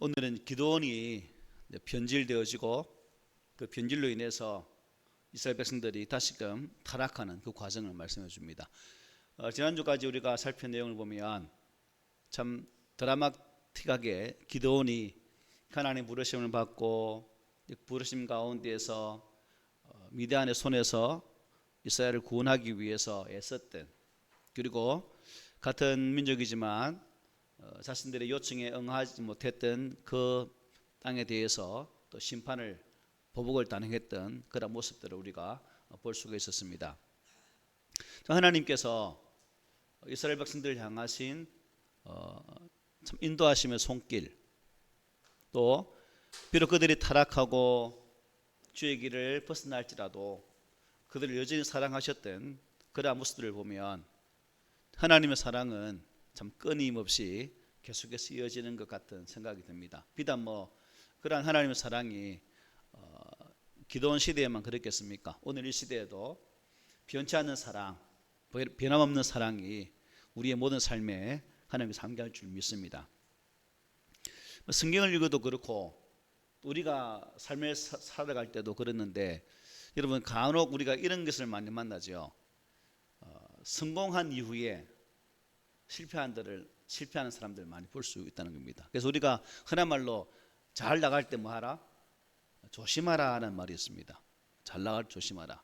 오늘은 기드온이 변질되어지고 그 변질로 인해서 이스라엘 백성들이 다시금 타락하는 그 과정을 말씀해 줍니다. 지난주까지 우리가 살핀 내용을 보면 참 드라마틱하게 기드온이 하나님의 부르심을 받고 부르심 가운데에서 미디안의 손에서 이스라엘을 구원하기 위해서 애썼던, 그리고 같은 민족이지만 자신들의 요청에 응하지 못했던 그 땅에 대해서 또 심판을 보복을 단행했던 그런 모습들을 우리가 볼 수가 있었습니다. 하나님께서 이스라엘 백성들을 향하신 참 인도하심의 손길, 또 비록 그들이 타락하고 주의 길을 벗어날지라도 그들을 여전히 사랑하셨던 그러한 모습들을 보면 하나님의 사랑은 참 끊임없이 계속해서 이어지는 것 같은 생각이 듭니다. 비단 그러한 하나님의 사랑이 기드온 시대에만 그랬겠습니까? 오늘 이 시대에도 변치 않는 사랑, 변함없는 사랑이 우리의 모든 삶에 하나님께서 함께할 줄 믿습니다. 성경을 읽어도 그렇고 우리가 삶을 살아갈 때도 그랬는데, 여러분 간혹 우리가 이런 것을 많이 만나죠. 성공한 이후에 실패하는 사람들 많이 볼 수 있다는 겁니다. 그래서 우리가 흔한 말로 잘 나갈 때 뭐 하라? 조심하라 하는 말이 있습니다. 잘 나갈 조심하라.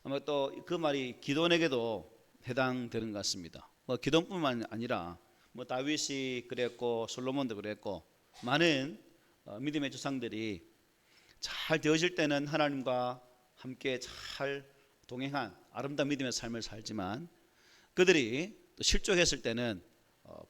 아마 또 그 말이 기드온에게도 해당되는 것 같습니다. 기드온뿐만 아니라 다윗이 그랬고 솔로몬도 그랬고 많은 믿음의 조상들이 잘 되어질 때는 하나님과 함께 잘 동행한 아름다운 믿음의 삶을 살지만, 그들이 또 실족했을 때는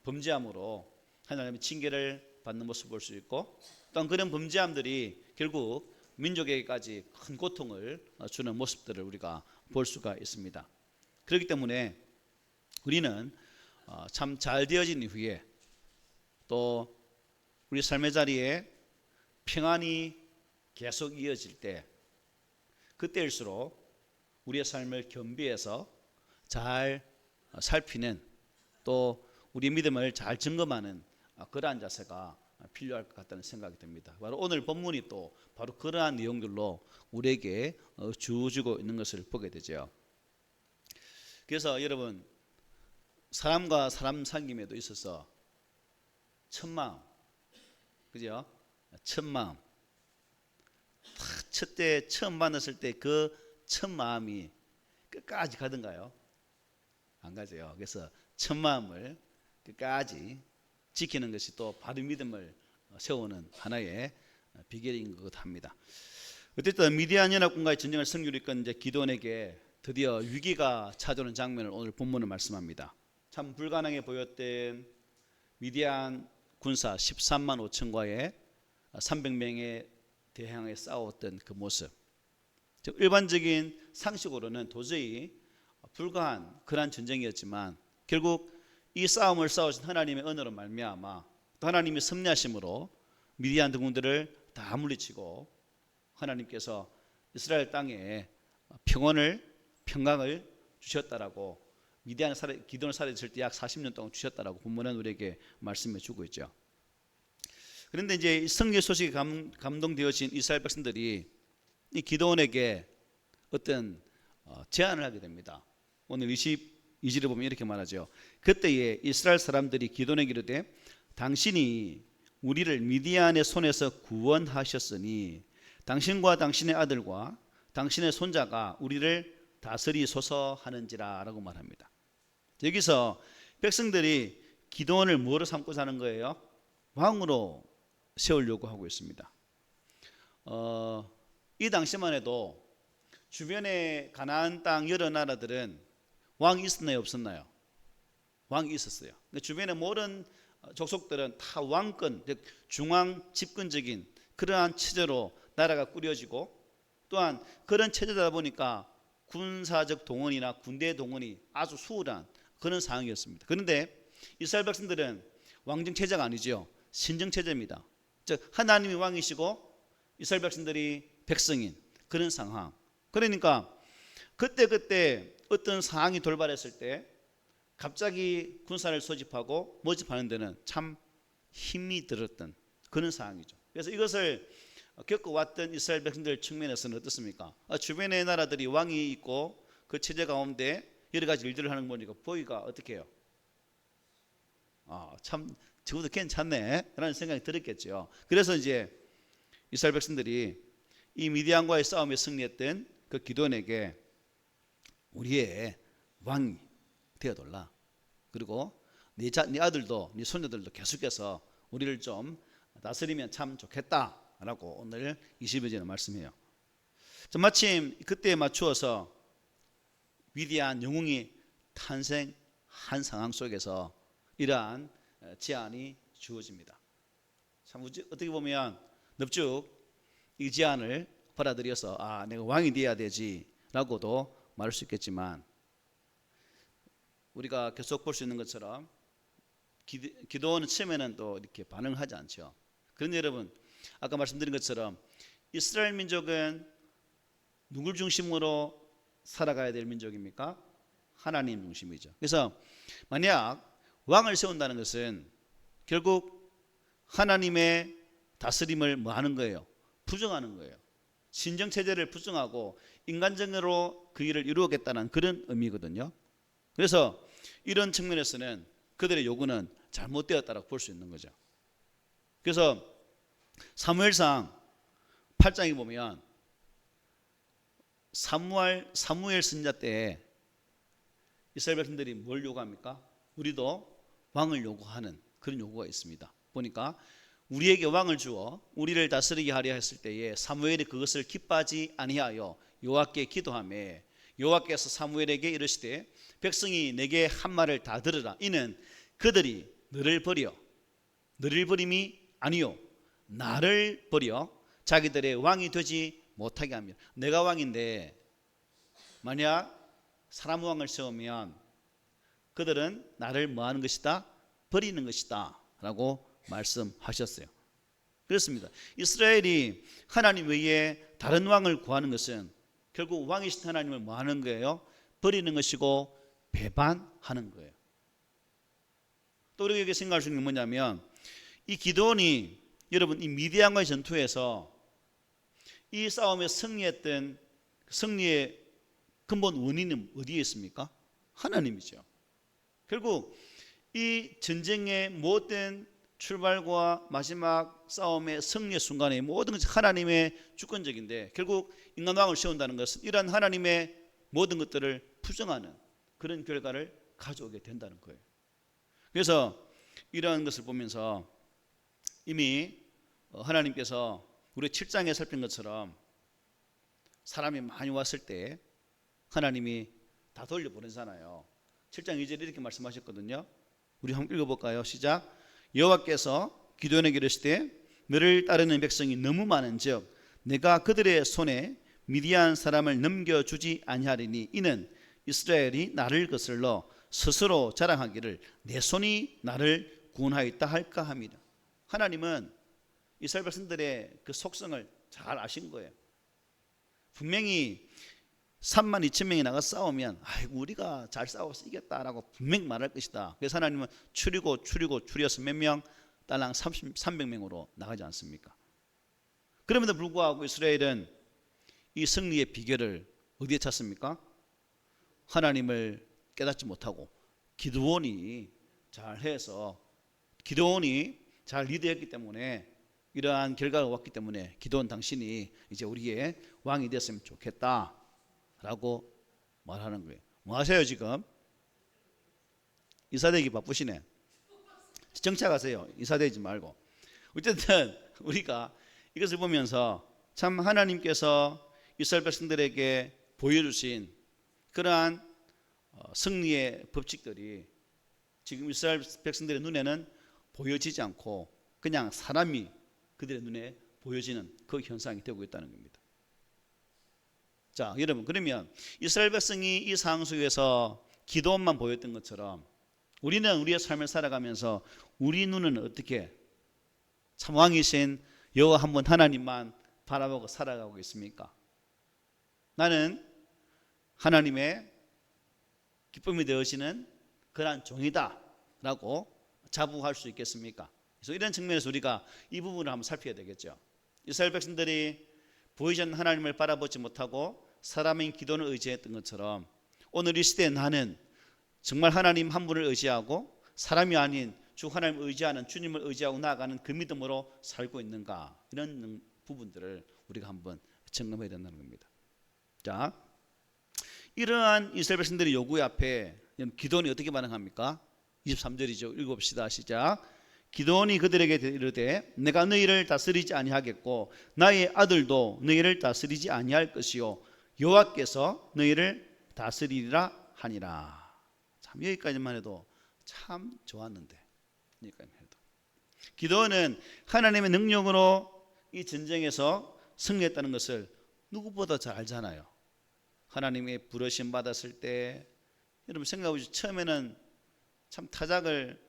범죄함으로 하나님의 징계를 받는 모습을 볼 수 있고, 또한 그런 범죄함들이 결국 민족에게까지 큰 고통을 주는 모습들을 우리가 볼 수가 있습니다. 그렇기 때문에 우리는 참 잘 되어진 이후에 또 우리 삶의 자리에 평안이 계속 이어질 때, 그때일수록 우리의 삶을 겸비해서 잘 살피는, 또 우리 믿음을 잘 점검하는 그러한 자세가 필요할 것 같다는 생각이 듭니다. 바로 오늘 본문이 또 바로 그러한 내용들로 우리에게 주어지고 있는 것을 보게 되죠. 그래서 여러분, 사람과 사람 사귐에도 있어서 첫마음, 그죠? 첫마음, 첫때 처음 만났을 때 그 첫마음이 끝까지 가던가요? 안 가죠. 그래서 첫마음을 끝까지 지키는 것이 또 바른 믿음을 세우는 하나의 비결인 것 합니다. 어쨌든 미디안 연합군과의 전쟁을 승리로 이끈 기드온에게 드디어 위기가 찾아오는 장면을 오늘 본문은 말씀합니다. 참 불가능해 보였던 미디안 군사 13만 5천과의 300명에 대항해 싸웠던 그 모습, 일반적인 상식으로는 도저히 불가한 그러한 전쟁이었지만, 결국 이 싸움을 싸우신 하나님의 은혜로 말미암아 또 하나님의 섭리하심으로 미디안 등군들을 다 물리치고 하나님께서 이스라엘 땅에 평강을 주셨다라고, 기드온을 살해했을 때 약 40년 동안 주셨다라고 본문은 우리에게 말씀해 주고 있죠. 그런데 이제 승리 소식에 감동되어진 이스라엘 백성들이 이 기드온에게 어떤 제안을 하게 됩니다. 오늘 22절에 보면 이렇게 말하죠. 그때에 이스라엘 사람들이 기드온에게 이르되 당신이 우리를 미디안의 손에서 구원하셨으니 당신과 당신의 아들과 당신의 손자가 우리를 다스리소서 하는지라 라고 말합니다. 여기서 백성들이 기드온을 뭐로 삼고자 하는 거예요? 왕으로 세우려고 하고 있습니다. 이 당시만 해도 주변의 가나안 땅 여러 나라들은 왕이 있었나요, 없었나요? 왕이 있었어요. 주변의 모든 족속들은 다 왕권, 즉 중앙 집권적인 그러한 체제로 나라가 꾸려지고, 또한 그런 체제다 보니까 군사적 동원이나 군대 동원이 아주 수월한 그런 상황이었습니다. 그런데 이스라엘 백성들은 왕정 체제가 아니죠. 신정 체제입니다. 즉 하나님이 왕이시고 이스라엘 백성들이 백성인 그런 상황. 그러니까 그때 어떤 상황이 돌발했을 때 갑자기 군사를 소집하고 모집하는 데는 참 힘이 들었던 그런 상황이죠. 그래서 이것을 겪어왔던 이스라엘 백성들 측면에서는 어떻습니까? 주변의 나라들이 왕이 있고 그 체제 가운데 여러 가지 일들을 하는 거 보니까 보기가 어떻게 해요? 참 저것도 괜찮네 라는 생각이 들었겠죠. 그래서 이제 이스라엘 백성들이 이 미디안과의 싸움에 승리했던 그 기드온에게 우리의 왕이 되어달라. 그리고 네 아들도 네 손녀들도 계속해서 우리를 좀 다스리면 참 좋겠다라고 오늘 20여절에 말씀해요. 마침 그때에 맞추어서 위대한 영웅이 탄생한 상황 속에서 이러한 제안이 주어집니다. 참 어떻게 보면 넙죽 이 제안을 받아들여서 내가 왕이 되어야 되지라고도 말할 수 있겠지만 우리가 계속 볼 수 있는 것처럼 기도원은 처음에는 또 이렇게 반응하지 않죠. 그런데 여러분 아까 말씀드린 것처럼 이스라엘 민족은 누굴 중심으로 살아가야 될 민족입니까? 하나님 중심이죠. 그래서 만약 왕을 세운다는 것은 결국 하나님의 다스림을 뭐 하는 거예요? 부정하는 거예요. 신정체제를 부정하고 인간적으로 그 일을 이루겠다는 그런 의미거든요. 그래서 이런 측면에서는 그들의 요구는 잘못되었다고 볼 수 있는 거죠. 그래서 사무엘상 8장에 보면 사무엘 선지자 때 이스라엘 백성들이 뭘 요구합니까? 우리도 왕을 요구하는 그런 요구가 있습니다. 보니까 우리에게 왕을 주어 우리를 다스리게 하려 했을 때에 사무엘이 그것을 기뻐하지 아니하여 여호와께 기도하며 여호와께서 사무엘에게 이르시되 백성이 내게 한 말을 다 들으라. 이는 그들이 너를 버림이 아니요 나를 버려 자기들의 왕이 되지 못하게 합니다. 내가 왕인데 만약 사람 왕을 세우면 그들은 나를 뭐하는 것이다? 버리는 것이다 라고 말씀하셨어요. 그렇습니다. 이스라엘이 하나님 외에 다른 왕을 구하는 것은 결국 왕이신 하나님을 뭐하는 거예요? 버리는 것이고 배반하는 거예요. 또 우리에게 생각할 수 있는 게 뭐냐면 이 기드온이 여러분 이 미디안과의 전투에서 이 싸움에 승리했던 승리의 근본 원인은 어디에 있습니까? 하나님이죠. 결국 이 전쟁의 모든 출발과 마지막 싸움의 승리의 순간에 모든 것이 하나님의 주권적인데 결국 인간왕을 세운다는 것은 이러한 하나님의 모든 것들을 부정하는 그런 결과를 가져오게 된다는 거예요. 그래서 이러한 것을 보면서 이미 하나님께서 우리 7장에 살핀 것처럼 사람이 많이 왔을 때 하나님이 다 돌려보내잖아요. 7장 2절에 이렇게 말씀하셨거든요. 우리 한번 읽어볼까요? 시작. 여호와께서 기드온에게 이르시되 너를 따르는 백성이 너무 많은즉 내가 그들의 손에 미디안 사람을 넘겨주지 아니하리니 이는 이스라엘이 나를 거슬러 스스로 자랑하기를 내 손이 나를 구원하였다 할까 합니다. 하나님은 이스라엘 백성들의 그 속성을 잘 아신 거예요. 분명히 3만 2천 명이 나가 싸우면 아이고 우리가 잘 싸워서 이겼다라고 분명히 말할 것이다. 그래서 하나님은 추려서 몇 명? 딸랑 300명으로 나가지 않습니까? 그럼에도 불구하고 이스라엘은 이 승리의 비결을 어디에 찾습니까? 하나님을 깨닫지 못하고 기드온이 잘해서 기드온이 잘 리드했기 때문에 이러한 결과가 왔기 때문에 기드온 당신이 이제 우리의 왕이 됐으면 좋겠다 라고 말하는 거예요. 뭐 하세요 지금? 이사되기 바쁘시네. 정착하세요. 이사되지 말고. 어쨌든 우리가 이것을 보면서 참 하나님께서 이스라엘 백성들에게 보여주신 그러한 승리의 법칙들이 지금 이스라엘 백성들의 눈에는 보여지지 않고 그냥 사람이 그들의 눈에 보여지는 그 현상이 되고 있다는 겁니다. 자, 여러분 그러면 이스라엘 백성이 이 상황 속에서 기도원만 보였던 것처럼 우리는 우리의 삶을 살아가면서 우리 눈은 어떻게 참 왕이신 여호와 한 분 하나님만 바라보고 살아가고 있습니까? 나는 하나님의 기쁨이 되어지는 그러한 종이다 라고 자부할 수 있겠습니까? 그래서 이런 측면에서 우리가 이 부분을 한번 살펴야 되겠죠. 이스라엘 백성들이 보이지 않는 하나님을 바라보지 못하고 사람인 기도를 의지했던 것처럼 오늘 이 시대에 나는 정말 하나님 한 분을 의지하고 사람이 아닌 주 하나님을 의지하는 주님을 의지하고 나아가는 그 믿음으로 살고 있는가, 이런 부분들을 우리가 한번 점검해야 된다는 겁니다. 자, 이러한 이스라엘 백성들의 요구의 앞에 기도원이 어떻게 반응합니까? 23절이죠. 읽어봅시다. 시작. 기도원이 그들에게 이르되 내가 너희를 다스리지 아니하겠고 나의 아들도 너희를 다스리지 아니할 것이요 여호와께서 너희를 다스리리라 하니라. 참, 여기까지만 해도 참 좋았는데, 여기까지만 해도 기도원은 하나님의 능력으로 이 전쟁에서 승리했다는 것을 누구보다 잘 알잖아요. 하나님의 부르심 받았을 때 여러분 생각해보시죠. 처음에는 참 타작을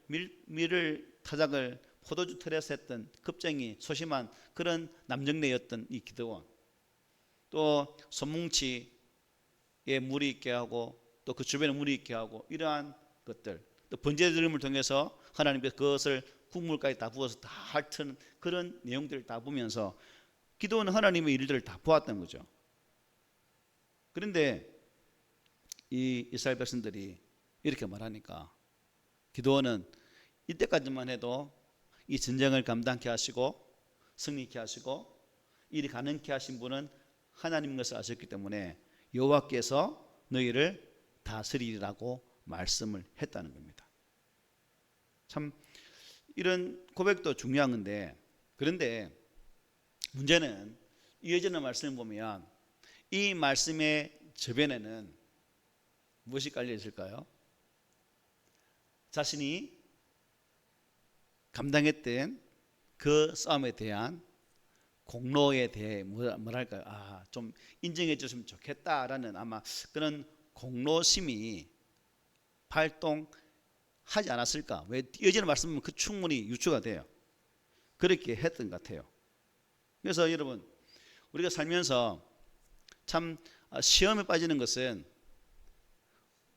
밀을 타작을 포도주 틀에서 했던 겁쟁이 소심한 그런 남정네였던 이 기드온, 또 손뭉치에 물이 있게 하고 또 그 주변에 물이 있게 하고 이러한 것들, 또 번제드림을 통해서 하나님께서 그것을 국물까지 다 부어서 다 핥은 그런 내용들을 다 보면서 기드온은 하나님의 일들을 다 보았던 거죠. 그런데 이 이스라엘 백성들이 이렇게 말하니까 기드온은 이때까지만 해도 이 전쟁을 감당케 하시고 승리케 하시고 일이 가능케 하신 분은 하나님인 것을 아셨기 때문에 여호와께서 너희를 다스리라고 말씀을 했다는 겁니다. 참 이런 고백도 중요한 건데, 그런데 문제는 이어지는 말씀을 보면 이 말씀의 저변에는 무엇이 깔려 있을까요? 자신이 감당했던 그 싸움에 대한 공로에 대해 뭐랄까요? 좀 인정해 줬으면 좋겠다라는 아마 그런 공로심이 발동하지 않았을까? 왜 이어지는 말씀은 그 충분히 유추가 돼요. 그렇게 했던 것 같아요. 그래서 여러분, 우리가 살면서 참 시험에 빠지는 것은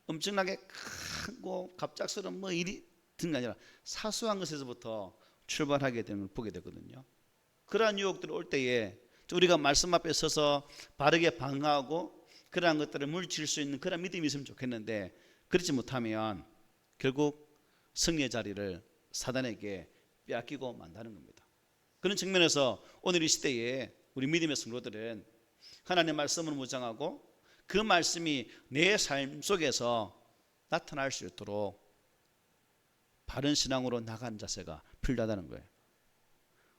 엄청나게 크고 갑작스러운 뭐 일이 든 게 아니라 사소한 것에서부터 출발하게 되는 걸 보게 되거든요. 그러한 유혹들이 올 때에 우리가 말씀 앞에 서서 바르게 방어하고 그러한 것들을 물리칠 수 있는 그런 믿음이 있으면 좋겠는데, 그렇지 못하면 결국 승리의 자리를 사단에게 빼앗기고 만다는 겁니다. 그런 측면에서 오늘 이 시대에 우리 믿음의 성도들은 하나님의 말씀을 묵상하고 그 말씀이 내 삶 속에서 나타날 수 있도록 바른 신앙으로 나가는 자세가 필요하다는 거예요.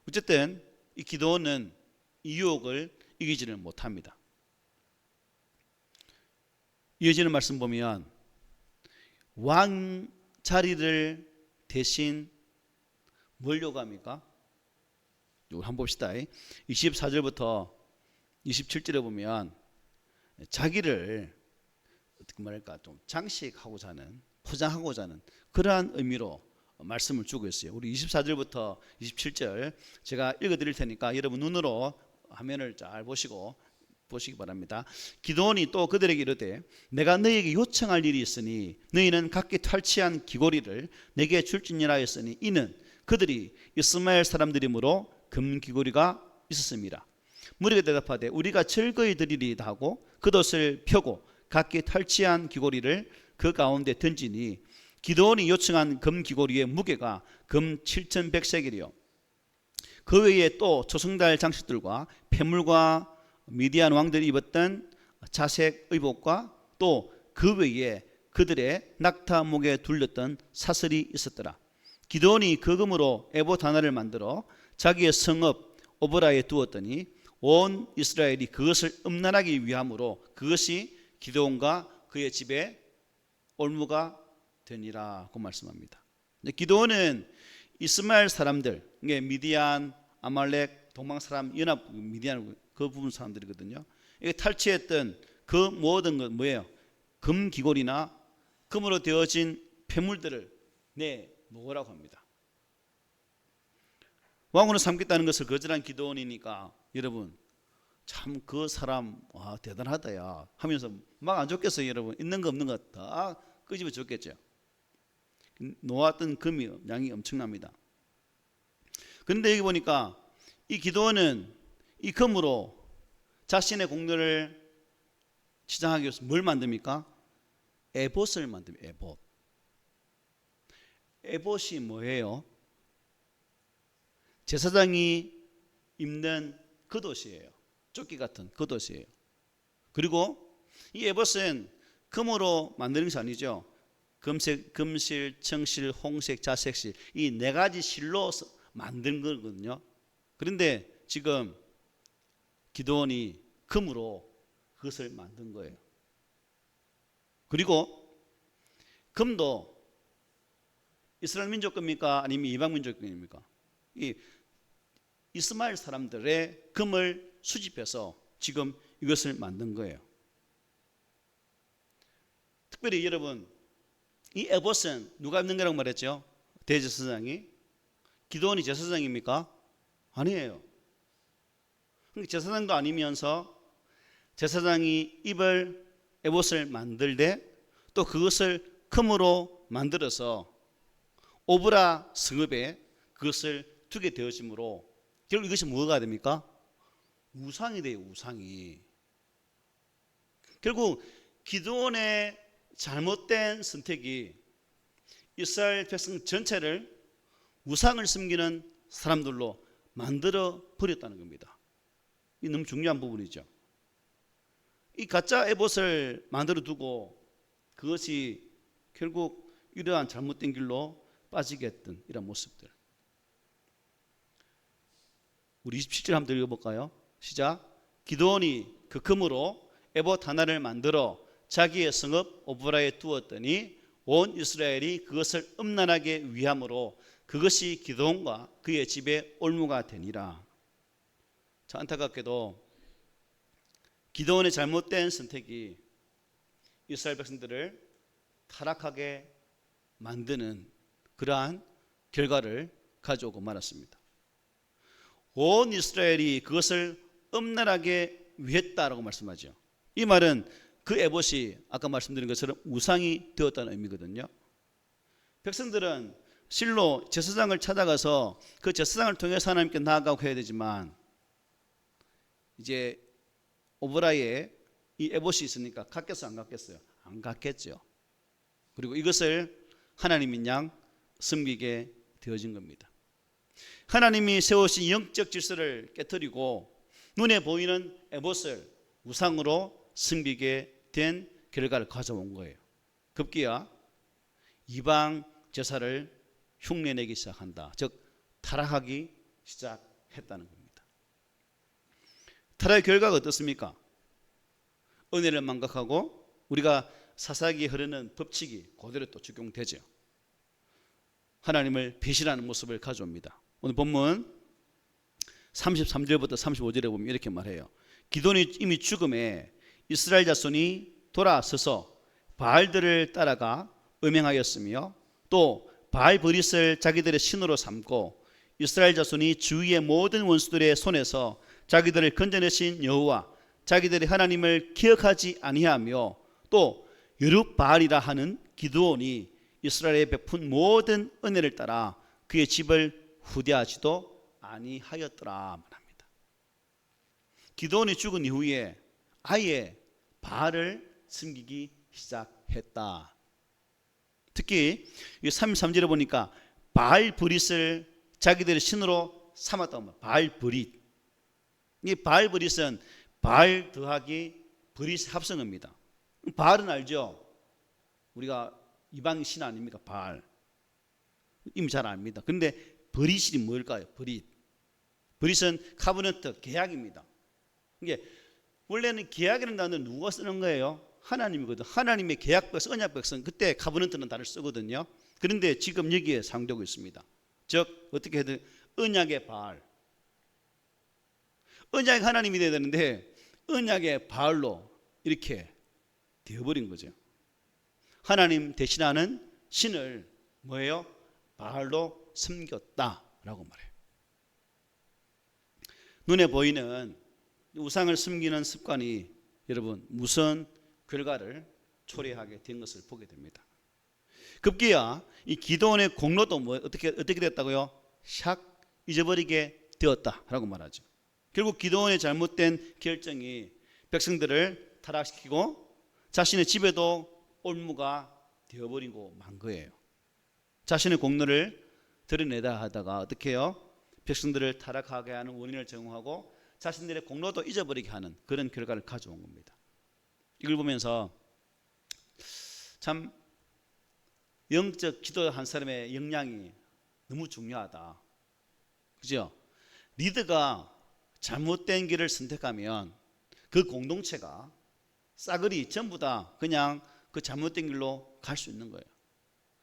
어쨌든 이 기도는 이 유혹을 이기지는 못합니다. 이어지는 말씀 보면 왕 자리를 대신 뭘 요구합니까? 이걸 한번 봅시다. 24절부터 27절에 보면 자기를 어떻게 말할까, 좀 장식하고자 하는, 포장하고자 하는 그러한 의미로 말씀을 주고 있어요. 우리 24절부터 27절 제가 읽어드릴 테니까 여러분 눈으로 화면을 잘 보시기 바랍니다. 기드온이 또 그들에게 이르되 내가 너희에게 요청할 일이 있으니 너희는 각기 탈취한 귀고리를 내게 줄지니라 했으니 이는 그들이 이스마엘 사람들이므로 금귀고리가 있었습니다. 무리가 대답하되 우리가 즐거이 드리리이다 하고 겉옷을 펴고 각기 탈취한 귀고리를 그 가운데 던지니 기드온이 요청한 금귀고리의 무게가 금 7,100세겔이요 그 외에 또 조승달 장식들과 폐물과 미디안 왕들이 입었던 자색 의복과 또 그 외에 그들의 낙타 목에 둘렸던 사슬이 있었더라. 기드온이 그 금으로 에봇 하나를 만들어 자기의 성읍 오브라에 두었더니 온 이스라엘이 그것을 음란하기 위함으로 그것이 기드온과 그의 집에 올무가 되니라 고 말씀합니다. 기드온은 이스마엘 사람들, 미디안, 아말렉, 동방 사람 연합 미디안 그 부분 사람들이거든요. 이게 탈취했던 그 모든 것 뭐예요? 금 귀고리나 금으로 되어진 폐물들을 내놓으라고 합니다. 왕으로 삼겠다는 것을 거절한 기드온이니까 여러분 참 그 사람 대단하다야 하면서 막 안 좋겠어요. 여러분 있는 거 없는 거 다 끄집어 줬겠죠. 놓았던 금이 양이 엄청납니다. 그런데 여기 보니까 이 기도원은 이 금으로 자신의 공로를 치장하기 위해서 뭘 만듭니까? 에봇을 만듭니다. 에봇. 에봇이 뭐예요? 제사장이 입는 겉옷이에요. 조끼 같은 겉옷이에요. 그리고 이 에봇은 금으로 만드는 것이 아니죠. 금실, 청실, 홍색, 자색실 이 네 가지 실로 만든 거거든요. 그런데 지금 기도원이 금으로 그것을 만든 거예요. 그리고 금도 이스라엘 민족 겁니까? 아니면 이방 민족 겁니까? 이 이스마엘 사람들의 금을 수집해서 지금 이것을 만든 거예요. 특별히 여러분, 이 에봇은 누가 입는 거라고 말했죠? 대제사장이. 기도원이 제사장입니까? 아니에요. 제사장도 아니면서 제사장이 입을 에봇을 만들 때 또 그것을 금으로 만들어서 오브라 성읍에 그것을 두게 되어지므로 결국 이것이 뭐가 됩니까? 우상이 돼요. 우상이. 결국 기도원의 잘못된 선택이 이스라엘 백성 전체를 우상을 섬기는 사람들로 만들어 버렸다는 겁니다. 이 너무 중요한 부분이죠. 이 가짜 에봇을 만들어 두고 그것이 결국 이러한 잘못된 길로 빠지게 했던 이런 모습들. 우리 27절 한번 읽어볼까요? 시작. 기드온이 그 금으로 에봇 하나를 만들어 자기의 성읍 오브라에 두었더니 온 이스라엘이 그것을 음란하게 위함으로 그것이 기드온과 그의 집에 올무가 되니라. 자, 안타깝게도 기드온의 잘못된 선택이 이스라엘 백성들을 타락하게 만드는 그러한 결과를 가져오고 말았습니다. 온 이스라엘이 그것을 음란하게 위했다라고 말씀하죠. 이 말은 그 에봇이 아까 말씀드린 것처럼 우상이 되었다는 의미거든요. 백성들은 실로 제사장을 찾아가서 그 제사장을 통해서 하나님께 나아가고 해야 되지만 이제 오브라에 이 에봇이 있으니까 갔겠어요? 안 갔겠어요? 안 갔겠죠. 그리고 이것을 하나님인 양 섬기게 되어진 겁니다. 하나님이 세우신 영적 질서를 깨뜨리고 눈에 보이는 에봇을 우상으로 섬기게 된 결과를 가져온 거예요. 급기야 이방 제사를 흉내내기 시작한다. 즉 타락하기 시작했다는 겁니다. 타락의 결과가 어떻습니까? 은혜를 망각하고 우리가 사사기에 흐르는 법칙이 그대로 또 적용되죠. 하나님을 배신하는 모습을 가져옵니다. 오늘 본문 33절부터 35절에 보면 이렇게 말해요. 기돈이 이미 죽음에 이스라엘 자손이 돌아서서 바알들을 따라가 음행하였으며 또 바알 브릿을 자기들의 신으로 삼고 이스라엘 자손이 주위의 모든 원수들의 손에서 자기들을 건져내신 여호와 자기들이 하나님을 기억하지 아니하며 또 여룹바알이라 하는 기드온이 이스라엘에 베푼 모든 은혜를 따라 그의 집을 후대하지도 아니하였더라 말합니다. 기드온이 죽은 이후에 아예 바알을 섬기기 시작했다. 특히 33절에 보니까 바알 브릿을 자기들의 신으로 삼았다고 합니다. 바알 브릿. 이 바알 브릿은 바알 더하기 브릿 합성어입니다. 바알은 알죠? 우리가 이방 신 아닙니까? 바알. 이미 잘 압니다. 그런데 브릿이 뭘까요? 브릿. 브릿은 카브넌트, 계약입니다. 이게 원래는 계약이라는 단어는 누가 쓰는 거예요? 하나님이거든. 하나님의 계약 백성, 언약 백성. 그때 카브넌트는 단어를 쓰거든요. 그런데 지금 여기에 사용되고 있습니다. 즉 어떻게 해야 언약의 바알. 언약이 하나님이 되어야 되는데 언약의 바알로 이렇게 되어버린 거죠. 하나님 대신하는 신을 뭐예요? 바알로 섬겼다라고 말해요. 눈에 보이는 우상을 섬기는 습관이 여러분 무슨 결과를 초래하게 된 것을 보게 됩니다. 급기야 이 기드온의 공로도 어떻게 됐다고요? 샥 잊어버리게 되었다라고 말하죠. 결국 기드온의 잘못된 결정이 백성들을 타락시키고 자신의 집에도 올무가 되어버리고 만 거예요. 자신의 공로를 드러내다 하다가 어떻게 해요? 백성들을 타락하게 하는 원인을 제공하고 자신들의 공로도 잊어버리게 하는 그런 결과를 가져온 겁니다. 이걸 보면서 참 영적 기도한 사람의 역량이 너무 중요하다. 그죠? 리더가 잘못된 길을 선택하면 그 공동체가 싸그리 전부 다 그냥 그 잘못된 길로 갈 수 있는 거예요.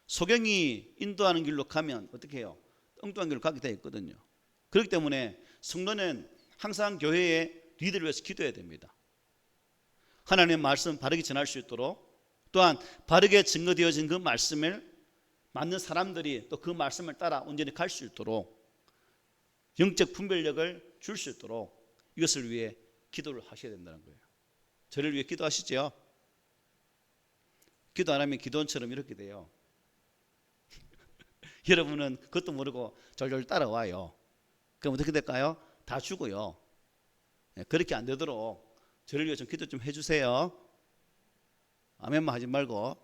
소경이 인도하는 길로 가면 어떻게 해요? 엉뚱한 길로 가게 되어 있거든요. 그렇기 때문에 성도는 항상 교회의 리더를 위해서 기도해야 됩니다. 하나님의 말씀 바르게 전할 수 있도록, 또한 바르게 증거되어진 그 말씀을 맞는 사람들이 또 그 말씀을 따라 온전히 갈 수 있도록 영적 분별력을 줄 수 있도록 이것을 위해 기도를 하셔야 된다는 거예요. 저를 위해 기도하시죠. 기도 안 하면 기도원처럼 이렇게 돼요. 여러분은 그것도 모르고 졸졸 따라와요. 그럼 어떻게 될까요? 다 죽어요. 그렇게 안 되도록 저를 위해 좀 기도 좀 해주세요. 아멘만 하지 말고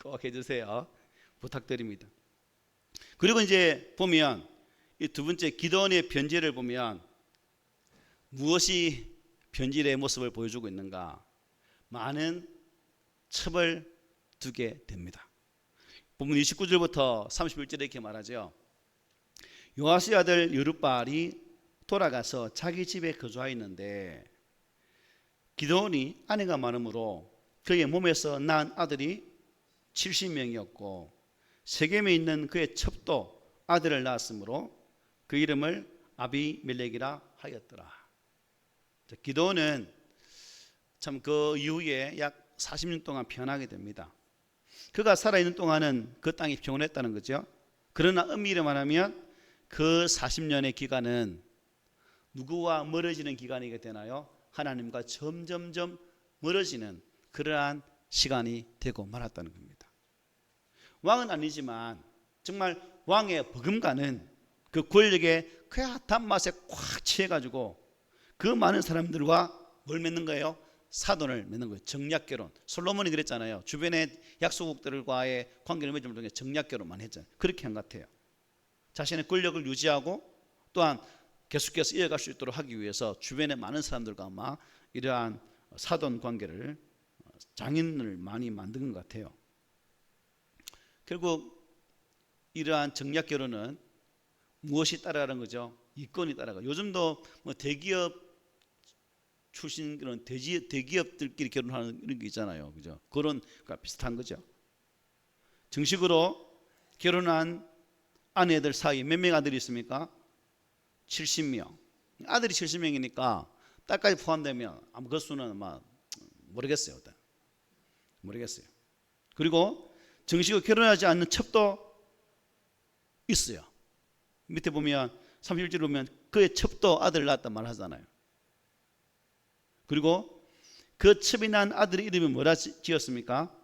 꼭 해주세요. 부탁드립니다. 그리고 이제 보면 이 두 번째 기드온의 변질을 보면 무엇이 변질의 모습을 보여주고 있는가? 많은 첩을 두게 됩니다. 본문 29절부터 31절에 이렇게 말하죠. 요아스의 아들 여룹바알이 돌아가서 자기 집에 거주하였는데 기드온이 아내가 많으므로 그의 몸에서 낳은 아들이 70명이었고 세겜에 있는 그의 첩도 아들을 낳았으므로 그 이름을 아비멜렉이라 하였더라. 기드온은 참 그 이후에 약 40년 동안 편하게 됩니다. 그가 살아있는 동안은 그 땅이 평온했다는 거죠. 그러나 엄밀히 말하면 그 40년의 기간은 누구와 멀어지는 기간이게 되나요? 하나님과 점점점 멀어지는 그러한 시간이 되고 말았다는 겁니다. 왕은 아니지만 정말 왕의 버금가는 그 권력의 그 단맛에 꽉 취해가지고 그 많은 사람들과 뭘 맺는 거예요? 사돈을 맺는 거예요. 정략결혼. 솔로몬이 그랬잖아요. 주변의 약소국들과의 관계를 맺을 중에 정략결혼만 했잖아요. 그렇게 한 것 같아요. 자신의 권력을 유지하고 또한 계속해서 이어갈 수 있도록 하기 위해서 주변의 많은 사람들과 아마 이러한 사돈 관계를 장인을 많이 만든 것 같아요. 결국 이러한 정략결혼은 무엇이 따라가는 거죠? 이권이 따라가. 요즘도 뭐 대기업 출신 그런 대기업들끼리 결혼하는 이런 게 있잖아요, 그죠? 그런 거랑 비슷한 거죠. 정식으로 결혼한 아내들 사이에 몇 명 아들이 있습니까? 70명. 아들이 70명이니까 딸까지 포함되면 아마 그 수는 아마 모르겠어요. 모르겠어요. 그리고 정식으로 결혼하지 않는 첩도 있어요. 밑에 보면 31절 보면 그의 첩도 아들을 낳았단 말 하잖아요. 그리고 그 첩이 난 아들의 이름이 뭐라 지었습니까?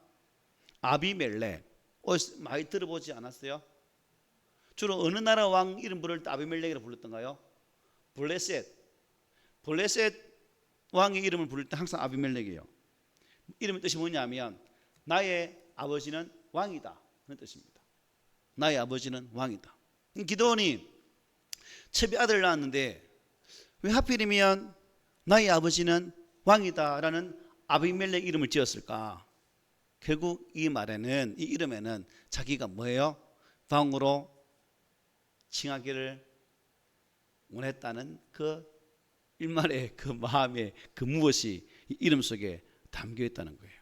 아비멜렉. 많이 들어보지 않았어요? 주로 어느 나라 왕 이름 부를 때 아비멜렉이라고 불렀던가요? 블레셋 왕의 이름을 부를 때 항상 아비멜렉이에요. 이름의 뜻이 뭐냐면 나의 아버지는 왕이다 그런 뜻입니다. 나의 아버지는 왕이다. 기드온이 첩이 아들을 낳았는데 왜 하필이면 나의 아버지는 왕이다라는 아비멜렉 이름을 지었을까? 결국 이 말에는, 이 이름에는 자기가 뭐예요? 왕으로 칭하기를 원했다는 그 일말의 그 마음의 그 무엇이 이 이름 속에 담겨 있다는 거예요.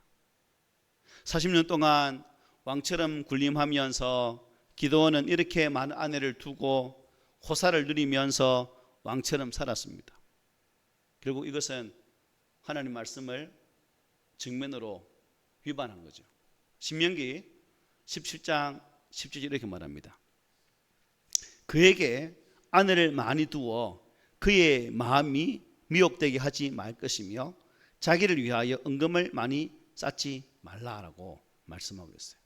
40년 동안 왕처럼 군림하면서 기드온은 이렇게 많은 아내를 두고 호사를 누리면서 왕처럼 살았습니다. 결국 이것은 하나님 말씀을 정면으로 위반한 거죠. 신명기 17장 17절 이렇게 말합니다. 그에게 아내를 많이 두어 그의 마음이 미혹되게 하지 말 것이며 자기를 위하여 은금을 많이 쌓지 말라라고 말씀하고 있어요.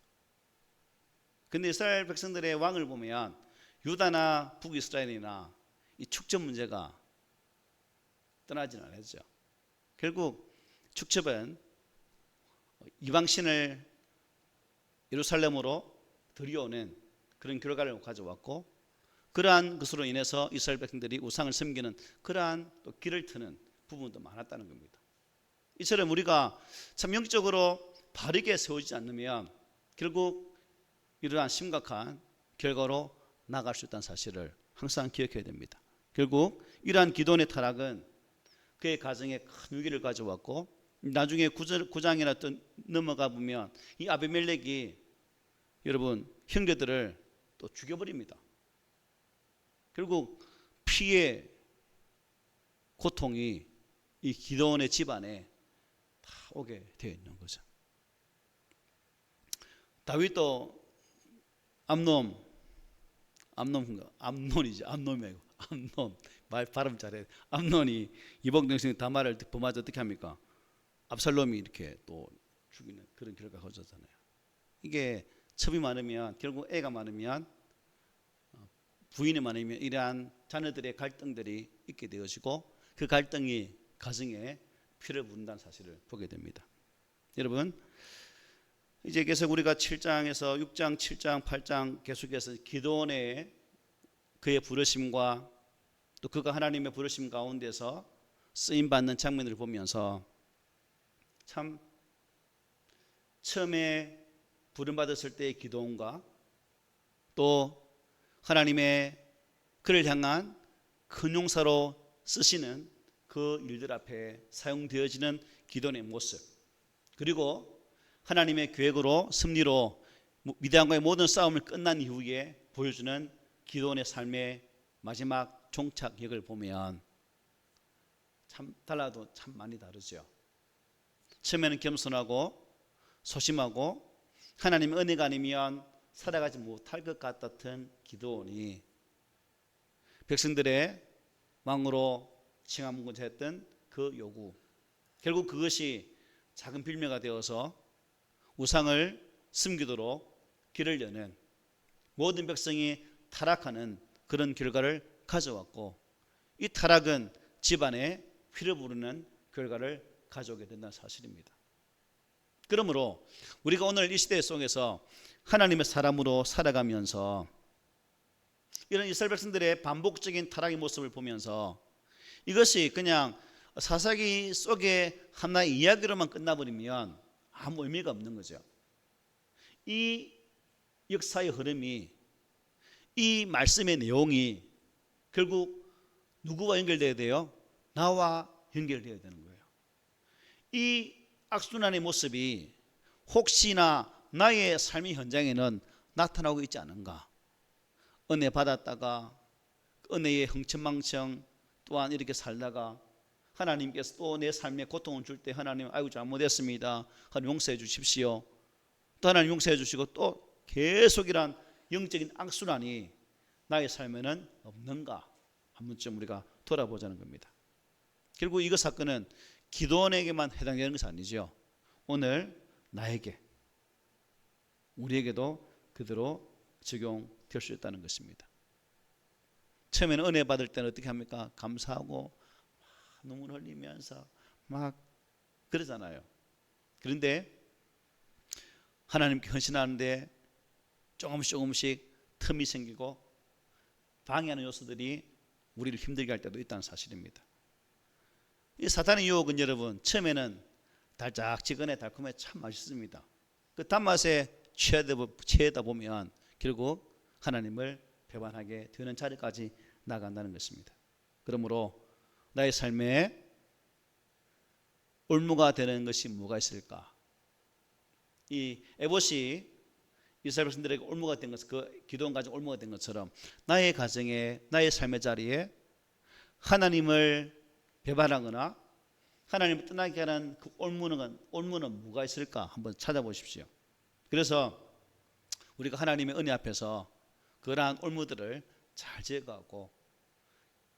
근데 이스라엘 백성들의 왕을 보면 유다나 북이스라엘이나 이 축적 문제가 떠나지는 않았죠. 결국 축첩은 이방신을 예루살렘으로 들여오는 그런 결과를 가져왔고, 그러한 것으로 인해서 이스라엘 백성들이 우상을 섬기는 그러한 또 길을 트는 부분도 많았다는 겁니다. 이처럼 우리가 참 영적으로 바르게 세우지 않으면 결국 이러한 심각한 결과로 나갈 수 있다는 사실을 항상 기억해야 됩니다. 결국 이러한 기도원의 타락은 그의 가정에 큰 위기를 가져왔고, 나중에 9장이나 또 넘어가 보면 이 아비멜렉이 여러분 형제들을 또 죽여버립니다. 결국 피해 고통이 이 기도원의 집안에 다 오게 되어 있는 거죠. 다윗도 암논이죠. 암논 말 발음 잘해. 암논이 이복동생 다말을 범하지 어떻게 합니까? 압살롬이 이렇게 또 죽이는 그런 결과가 거졌잖아요. 이게 첩이 많으면, 결국 애가 많으면, 부인이 많으면 이러한 자녀들의 갈등들이 있게 되어지고, 그 갈등이 가정에 피를 부른다는 사실을 보게 됩니다. 여러분, 이제 계속 우리가 7장에서 6장, 7장, 8장 계속해서 기도원의 그의 부르심과 또 그가 하나님의 부르심 가운데서 쓰임받는 장면을 보면서 참 처음에 부름받았을 때의 기도원과 또 하나님의 그를 향한 큰 용사로 쓰시는 그 일들 앞에 사용되어지는 기도원의 모습, 그리고 하나님의 계획으로 승리로 미디안과의 모든 싸움을 끝난 이후에 보여주는 기도원의 삶의 마지막 종착역을 보면 참 달라도 참 많이 다르죠. 처음에는 겸손하고 소심하고 하나님의 은혜가 아니면 살아가지 못할 것 같았던 기도원이 백성들의 왕으로 칭함고자 했던 그 요구, 결국 그것이 작은 빌미가 되어서 우상을 숨기도록 길을 여는 모든 백성이 타락하는 그런 결과를 가져왔고, 이 타락은 집안에 피를 부르는 결과를 가져오게 된다는 사실입니다. 그러므로 우리가 오늘 이 시대 속에서 하나님의 사람으로 살아가면서 이런 이스라엘 백성들의 반복적인 타락의 모습을 보면서 이것이 그냥 사사기 속의 하나의 이야기로만 끝나버리면 아무 의미가 없는 거죠. 이 역사의 흐름이, 이 말씀의 내용이 결국 누구와 연결되어야 돼요? 나와 연결되어야 되는 거예요. 이 악순환의 모습이 혹시나 나의 삶의 현장에는 나타나고 있지 않은가? 은혜 받았다가 은혜의 흥청망청 또한 이렇게 살다가 하나님께서 또 내 삶에 고통을 줄 때 하나님 아이고 잘못했습니다, 하나님 용서해 주십시오, 또 하나님 용서해 주시고, 또 계속 이런 영적인 악순환이 나의 삶에는 없는가 한 번쯤 우리가 돌아보자는 겁니다. 결국 이거 사건은 기도원에게만 해당되는 것이 아니죠. 오늘 나에게, 우리에게도 그대로 적용될 수 있다는 것입니다. 처음에는 은혜 받을 때는 어떻게 합니까? 감사하고 눈물 흘리면서 막 그러잖아요. 그런데 하나님께 헌신하는데 조금씩 틈이 생기고 방해하는 요소들이 우리를 힘들게 할 때도 있다는 사실입니다. 이 사탄의 유혹은 여러분 처음에는 달짝지근해 달콤해 참 맛있습니다. 그 단맛에 취하다 보면 결국 하나님을 배반하게 되는 자리까지 나간다는 것입니다. 그러므로 나의 삶에 올무가 되는 것이 뭐가 있을까? 이 에봇이 이스라엘 백성들에게 올무가 된 것, 그 기도원 가정 올무가 된 것처럼 나의 가정에, 나의 삶의 자리에 하나님을 배반하거나 하나님을 떠나게 하는 그 올무는 뭐가 있을까? 한번 찾아보십시오. 그래서 우리가 하나님의 은혜 앞에서 그러한 올무들을 잘 제거하고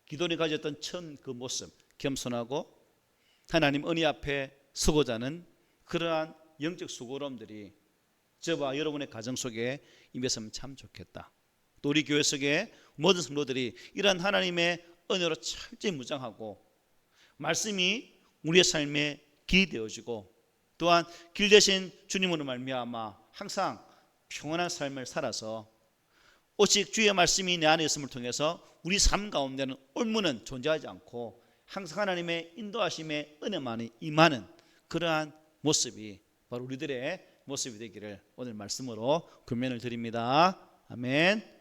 기도원이 가졌던 첫 그 모습, 겸손하고 하나님 은혜 앞에 서고자 하는 그러한 영적 수고로움들이 저와 여러분의 가정 속에 임했으면 참 좋겠다. 또 우리 교회 속에 모든 성도들이 이러한 하나님의 은혜로 철저히 무장하고 말씀이 우리의 삶에 길이 되어지고 또한 길 대신 주님으로 말미암아 항상 평안한 삶을 살아서 오직 주의 말씀이 내 안에 있음을 통해서 우리 삶 가운데는 올무는 존재하지 않고 항상 하나님의 인도하심의 은혜만이 임하는 그러한 모습이 바로 우리들의 모습이 되기를 오늘 말씀으로 권면을 드립니다. 아멘.